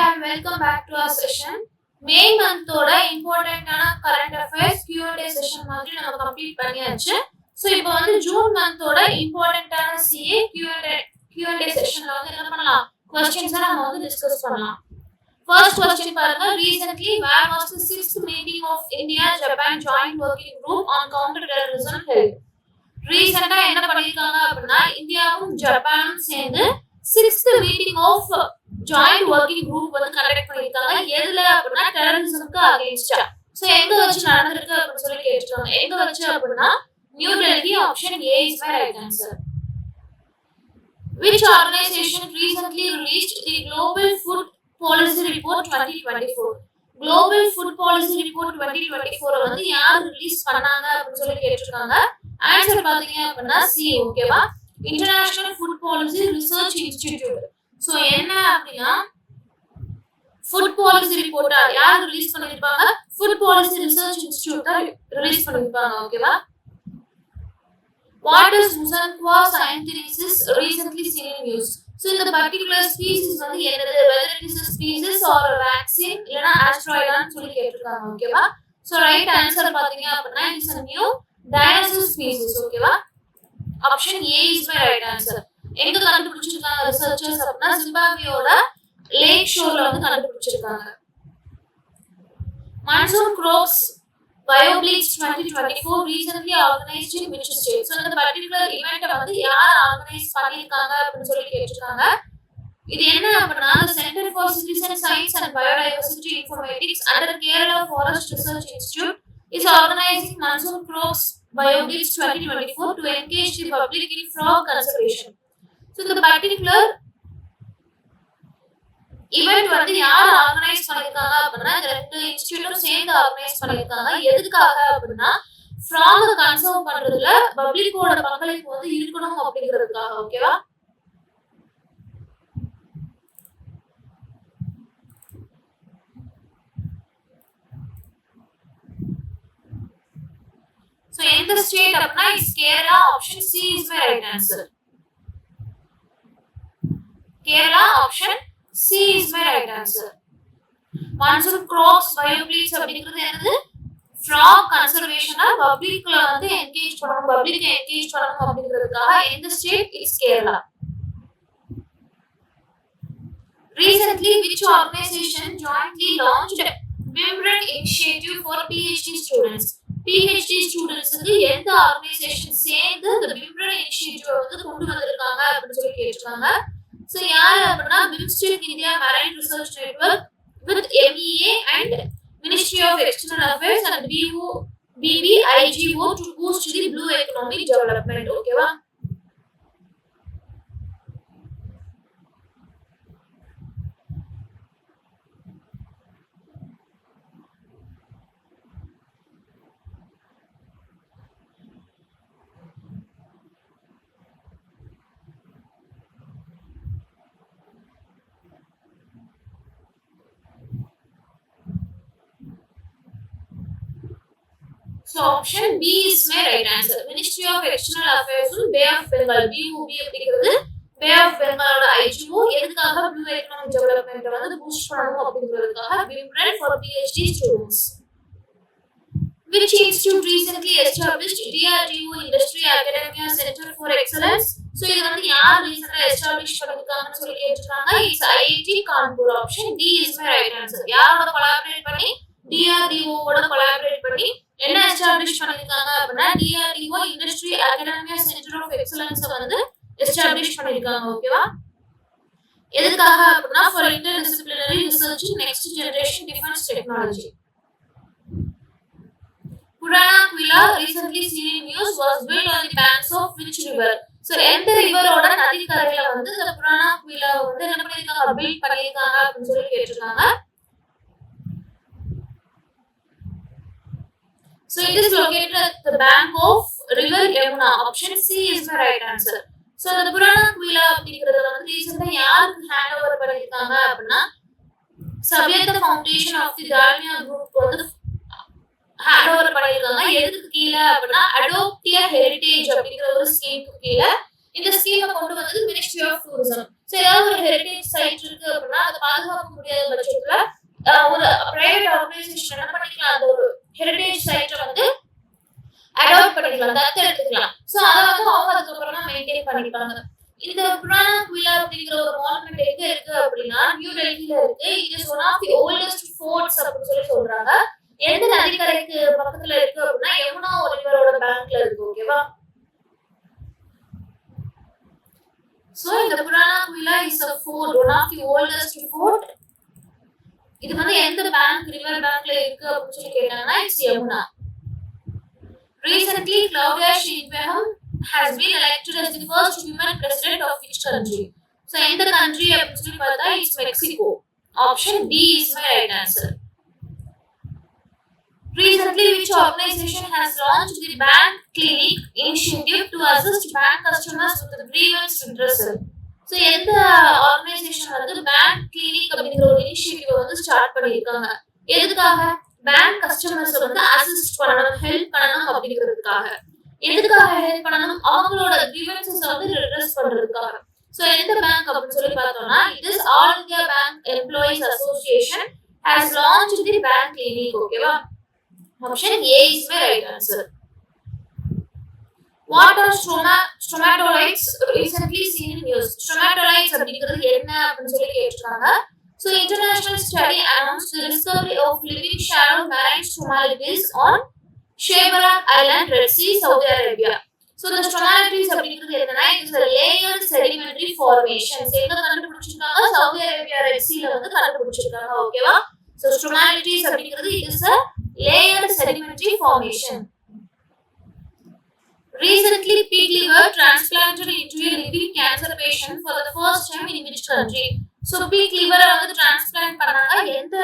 and welcome back to our session. May month oda important current affairs Q&A session மாதிரி நம்ம complete பண்ணியாச்சு. So இப்போ வந்து June month oda important CA Q&A sessionல வந்து என்ன பண்ணலாம்? Questions நம்ம வந்து discuss பண்ணலாம். First question பாருங்க. Recently, where was the 6th meeting of India-Japan Joint Working Group on Counter-Terrorism held? Recently, என்ன பண்ணிருக்காங்க அப்படின்னா இந்தியாவும் ஜப்பானும் சேர்ந்து 6th meeting of Joint Working Group வந்து கண்டக்ட் பண்ணிருக்காங்க. எதுல அப்படின்னா டெரரிசம்க்கு அகைன்ஸ்டா. சோ எங்க வச்சு நடந்திருக்கு அப்படின்னு சொல்லி கேட்டிருக்காங்க. எங்க வச்சு அப்படின்னா new Delhi. Option A is my right answer. Which organization recently released the Global Food Policy Report 2024? Global Food Policy Report 2024 வந்து யார் ரிலீஸ் பண்ணாங்க அப்படின்னு சொல்லி கேட்டிருக்காங்க. ஆன்சர் பாத்தீங்க அப்படின்னா C. ஓகேவா? International food policy research institute. So என்ன அப்படின்னா ஃபுட் பாலிசி ரிப்போர்ட்டா யார் ரிலீஸ் பண்ணிருப்பாங்க? ஃபுட் பாலிசி ரிசர்ச் இன்ஸ்டிடியூட் தான் ரிலீஸ் பண்ணிருப்பாங்க. ஓகேவா? What is Musanqua scientists recently seen in news? So இந்த particular species வந்து என்னது? Whether it is a species or a vaccine இல்லனா asteroid னு சொல்லி கேட்டிருக்காங்க. ஓகேவா? So right answer பாத்தீங்க அப்படின்னா it is a new dinosaur species. ஓகேவா? Option A is my right answer. எங்க கண்டுபிடிச்சிருக்காங்க ரிசர்ச்சர்ஸ் அப்படின்னா ஜிம்பாப்வேயோட லேக் ஷோர்ல வந்து கண்டுபிடிச்சிருக்காங்க. Monsoon Crops BioBleach 2024 recently organized in which state? So இந்த particular event வந்து யார் ஆர்கனைஸ் பண்ணிருக்காங்க அப்படின்னு சொல்லி கேட்டிருக்காங்க. இது என்ன அப்படின்னா Center for Citizen Science and Biodiversity Informatics under Kerala Forest Research Institute is organizing Monsoon Crops BioBleach 2024 to engage the public in frog conservation. So இந்த particular event வந்து யார் ஆர்கனைஸ் பண்ணிருக்காங்க அப்படின்னா இந்த ரெண்டு இன்ஸ்டிடியூட்டும் சேர்ந்து ஆர்கனைஸ் பண்ணிருக்காங்க. எதுக்காக அப்படின்னா ஃப்ராக் கன்சர்வ் பண்றதுல பப்ளிக்கோட பங்களிப்பு வந்து இருக்கணும் அப்படிங்கிறதுக்காக. ஓகேவா? So எந்த ஸ்டேட் அப்படின்னா it's Kerala. Option C is my right answer. Kerala. Option C is my right answer. Monsoon Crops BioBleach அப்படிங்கிறது என்னது? ஃப்ராக் கன்சர்வேஷனா பப்ளிக்ல வந்து என்கேஜ் பண்ணணும், பப்ளிக் என்கேஜ் பண்ணணும் அப்படிங்கிறதுக்காக எந்த state? It's Kerala. Recently, which organization jointly launched Vimran Initiative for PhD students? PhD students வந்து எந்த ஆர்கனைசேஷன் சேர்ந்து இந்த Vimran Initiative வந்து கொண்டு வந்திருக்காங்க அப்படின்னு சொல்லி கேட்டிருக்காங்க. So யார் அப்படின்னா BIMSTEC India Marine Research Network with MEA and Ministry of External Affairs and BBIGO to boost the blue economic development. ஓகேவா? So option B is my right answer. Ministry of External Affairs Bay of Bengal BOB அப்படிங்கிறது Bay of Bengal IGO எதுக்காக blue economic development வந்து boost பண்ணணும் அப்படிங்கிறதுக்காக Vimran for PhD students. Which institute recently established DRDO Industry Academia Center for Excellence? So இது வந்து யார் ரீசன்ட்டா establish பண்ணிருக்காங்கன்னு சொல்லி கேட்டிருக்காங்க. It's IIT Kanpur. Option D is my right answer. யாரோட கொலாபரேட் பண்ணி? DRDO ஓட கொலாபரேட் பண்ணி என்ன எஸ்டாப்லிஷ் பண்ணிருக்காங்க அப்படின்னா DRDO industry academia centre of excellence வந்து எஸ்டாப்லிஷ் பண்ணிருக்காங்க. ஓகேவா? எதுக்காக அப்படின்னா for interdisciplinary research in next generation defence technology. Puranaquilla recently seen in news was built on the banks of which river? So எந்த ரிவரோட நதிக்கரையில வந்து இந்த Puranaquilla வந்து என்ன பண்ணிருக்காங்க? பில்ட் பண்ணிருக்காங்க அப்படின்னு சொல்லி கேட்டிருக்காங்க. So it is located at the bank of river Yamuna. Option C is my right answer. So the Puranaquilla அப்படிங்கிறது வந்து ரீசன்ட்டா யாருக்கு ஹேண்ட் ஓவர் பண்ணிருக்காங்க அப்படின்னா சவ்யத்த foundation of the Dalmia group வந்து ஹேண்ட் ஓவர் பண்ணிருக்காங்க. எதுக்கு கீழே அப்படின்னா அடோப்ட் எ ஹெரிடேஜ் அப்படிங்கிற ஒரு ஸ்கீமுக்கு கீழே இந்த ஸ்கீமை கொண்டு வந்தது மினிஸ்ட்ரி ஆஃப் டூரிசம். ஸோ ஏதாவது ஒரு ஹெரிட்டேஜ் சைட் இருக்கு அப்படின்னா அதை பாதுகாக்க முடியாத பட்சத்துல ஒரு பிரைவேட் ஆர்கனைசேஷன் என்ன பண்ணிக்கலாம், அந்த ஒரு ஹெரிட்டேஜ் சைட்டை வந்து அடாப்ட் பண்ணிக்கலாம், தத்து எடுத்துக்கலாம். ஸோ அதை வந்து அவங்க அதுக்கப்புறமா மெயின்டைன் பண்ணிப்பாங்க. இந்த புராணா குயிலா அப்படிங்கிற ஒரு மானுமெண்ட் எங்க இருக்கு அப்படின்னா நியூ டெல்லியில இருக்கு. It is one of the oldest forts அப்படின்னு சொல்றாங்க. எந்த நதிக்கரைக்கு பக்கத்துல இருக்கு அப்படின்னா யமுனா ரிவரோட பேங்க்ல இருக்கு. ஓகேவா? சோ இந்த Purana Qila is a fort, one of the oldest fort. இது வந்து எந்த பேங்க், ரிவர் பேங்க்ல இருக்கு அப்படின்னு சொல்லி கேட்டாங்கன்னா it's Yamuna. Recently, Claudia Sheinbaum has been elected as the first woman president of which country? So, in the country, it's Mexico. Option B is my right answer. Recently, which organization has launched the Bank Clinic initiative to assist bank customers with the grievance redressal? So, எந்த organisation வந்து bank clinic அப்படிங்கிற ஒரு initiative வந்து start பண்ணியிருக்காங்க? எதுக்காக? Bank customers வந்து assist பண்ணணும், help பண்ணணும் அப்படிங்கிறதுக்காக. எதுக்காக ஹெல்ப் பண்ணணும்? அவங்களோட கிரீவன்சஸ் வந்து ரெட்ரஸ் பண்றதுக்காக. சோ எந்த பேங்க் அப்படின்னு சொல்லி பார்த்தோம்னா it is all India bank employees association has launched the bank clinic. ஓகேவா? Option A is my right answer. What are stromatolites recently seen in news? Stromatolites அப்படிங்கிறது என்ன அப்படின்னு சொல்லி கேட்டிருக்காங்க. So, international study announced the discovery of living shallow marine stromatolites on Shebarak Island, Red Sea, Saudi Arabia. So, the stromatolites அப்படிங்கிறது என்னன்னா it is a layered sedimentary formation. எங்க கண்டுபிடிச்சிருக்காங்க? Saudi Arabia red சீல வந்து கண்டுபிடிச்சிருக்காங்க. ஓகேவா? So, stromatolites அப்படிங்கிறது it is a layered sedimentary formation. Recently, pig liver transplanted into a living cancer patient for the first time in which country? So, pig liver வந்து transplant பண்ணாங்க. எந்த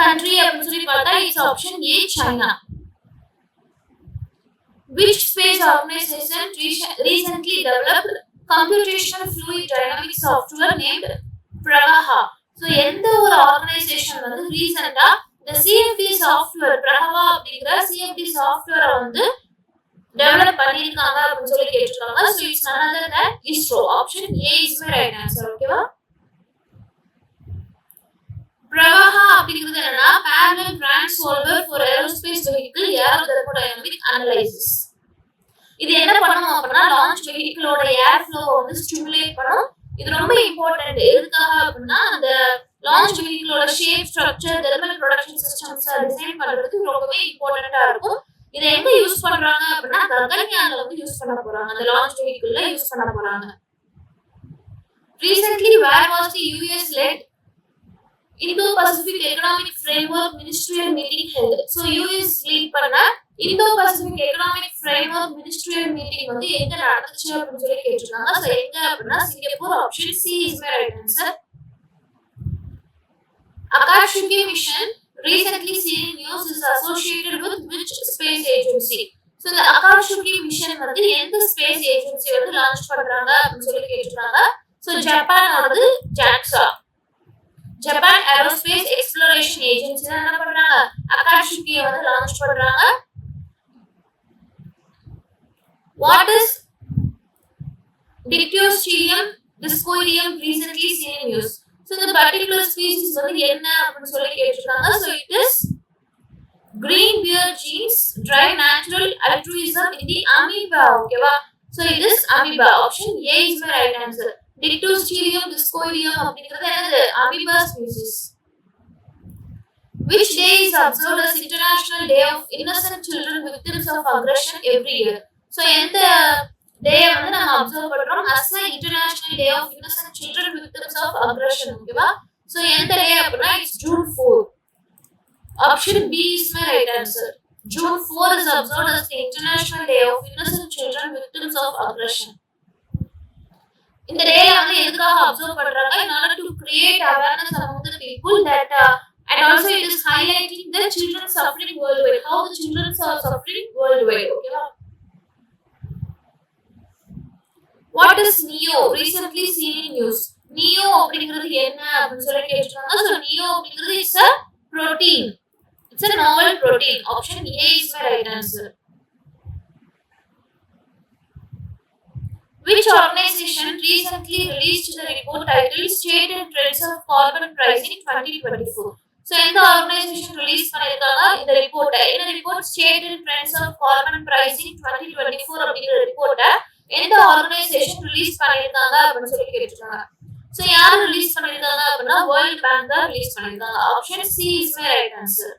country அப்படின்னு சொல்லி பார்த்தா it's option A, China. Which space organization recently developed computational fluid dynamics software named Pravaha? So, எந்த ஒரு organisation வந்து ரீசெண்டா the CFD software Prahava அப்படிங்கிற CFD software வந்து டெவலப் பண்ணிருக்காங்க அப்படின்னு சொல்லி கேட்டிருக்காங்க. So it's none other than ISRO. Option A is my right answer. ஓகேவா? Pravaha அப்படிங்கிறது என்னன்னா parallel rank solver for aerospace vehicle aerodynamic analysis. இது என்ன பண்ணும் அப்படின்னா லான்ச் வெஹிக்கிளோட ஏர் ஃப்ளோ வந்து ஸ்டிமுலேட் பண்ணும். இது ரொம்ப இம்பார்ட்டன்ட். எதுக்காக அப்படின்னா அந்த லான்ச் வெஹிக்கிளோட shape, structure, thermal protection systems design பண்றதுக்கு ரொம்பவே இம்பார்ட்டன்ட்டா இருக்கும். இதை எங்க யூஸ் பண்றாங்க அப்படின்னா ககன்யான்ல வந்து யூஸ் பண்ண போறாங்க. அந்த லான்ச் வெஹிக்கிள்ல யூஸ் பண்ண போறாங்க. Recently, where was the US led Indo-Pacific Economic Framework Ministerial meeting held? So US lead பண்ண Indo-Pacific Economic Framework Ministerial meeting வந்து எங்க நடந்துச்சு அப்படின்னு சொல்லி கேட்டிருக்காங்க. So எங்க அப்படின்னா Singapore. Option C is my right answer. Akashuki mission recently seen in news is associated with which space agency? So the Akashuki mission வந்து எந்த ஸ்பேஸ் ஏஜென்சி வந்து லான்ச் பண்றாங்க அப்படின்னு சொல்லி கேட்டிருக்காங்க. So ஜப்பானோடது JAXA, Japan aerospace exploration agency தான் என்ன பண்றாங்க? Akashuki வந்து லான்ச் பண்றாங்க. What is Dictyostelium discoideum recently seen in news? So the particular species வந்து என்ன அப்படின்னு சொல்லி கேட்டிருக்காங்க. So it is green beard genes drive natural altruism in the amoeba. ஓகேவா? So it is amoeba. Option A is my right answer. Dictyostelium discoideum அப்படிங்கிறது என்னது? amoeba species. Which day is observed as International Day of Innocent Children Victims of Aggression every year? So எந்த டே வந்து நம்ம observe பண்றோம் as the International Day of Innocent Children Victims of Aggression. ஓகேவா? So எந்த டே அப்படின்னா it's June 4. Option B is my right answer. June 4 is observed as the International Day of Innocent Children Victims of Aggression. இந்த டேல வந்து எதுக்காக observe பண்றாங்க? in order to create awareness among the people that and also it is highlighting the children suffering worldwide, how the children are suffering worldwide. ஓகேவா? What is NEO recently seen in news? NEO அப்படிங்கிறது என்ன அப்படின்னு சொல்லி கேட்டிருக்காங்க. So NEO அப்படிங்கிறது is a protein. It's a novel protein. Option A is my right answer. Which organization recently released the report titled State and Trends of Carbon Pricing 2024? So, எந்த organisation release பண்ணிருக்காங்க இந்த ரிப்போர்ட்டை? என்ன ரிப்போர்ட்? State and trends of carbon pricing 2024 அப்படிங்கிற ரிப்போர்ட்டை எந்த organisation release பண்ணிருக்காங்க அப்படின்னு சொல்லி கேட்டிருக்காங்க. ஸோ யார் ரிலீஸ் பண்ணிருக்காங்க அப்படின்னா வேர்ல்ட் பேங்க் தான் ரிலீஸ் பண்ணிருக்காங்க. Option C is my right answer.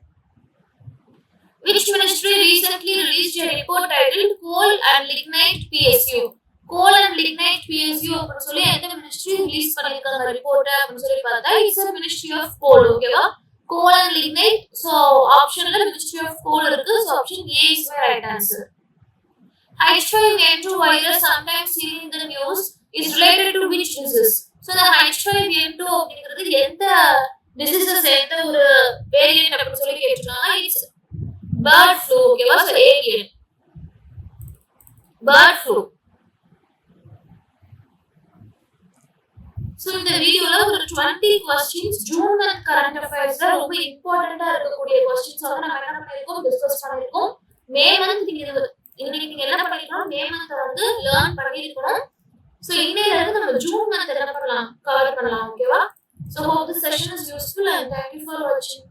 Which ministry recently released a report titled Coal and Lignite PSU? Coal and Lignite PSU அப்படின்னு சொல்லி எந்த மினிஸ்ட்ரி ரிலீஸ் பண்ணிருக்காங்க ரிப்போர்ட் அப்படின்னு சொல்லி பார்த்தா it's a ministry of coal. ஓகேவா? Coal and Lignite. So ஆப்ஷன்ல ministry of coal இருக்கு. So option A is my right answer. H5N2 virus sometimes seen in the news is related to which disease? So the H5N2 அப்படிங்கிறது எந்த diseases எந்த ஒரு variant அப்படின்னு சொல்லி கேட்டிருக்காங்க. It's bird flu. ஓகேவா? So avian bird flu. So இந்த வீடியோல ஒரு 20 questions ஜூன் மந்த் கரண்ட் அஃபேர்ஸ்ல ரொம்ப இம்பார்ட்டண்டா இருக்கக்கூடிய questions வந்து நம்ம என்ன பண்ணிருக்கோம் டிஸ்கஸ் பண்ணிருக்கோம். மே மந்த் இன்னைக்கு நீங்க என்ன பண்ணிருக்கணும்? மே மந்த் வந்து லேர்ன் பண்ணிருக்கணும். சோ இன்னையில இருந்து நம்ம ஜூன் மந்த் என்ன பண்ணலாம் கவர் பண்ணலாம். ஓகேவா? So hope this session is useful and thank you for watching.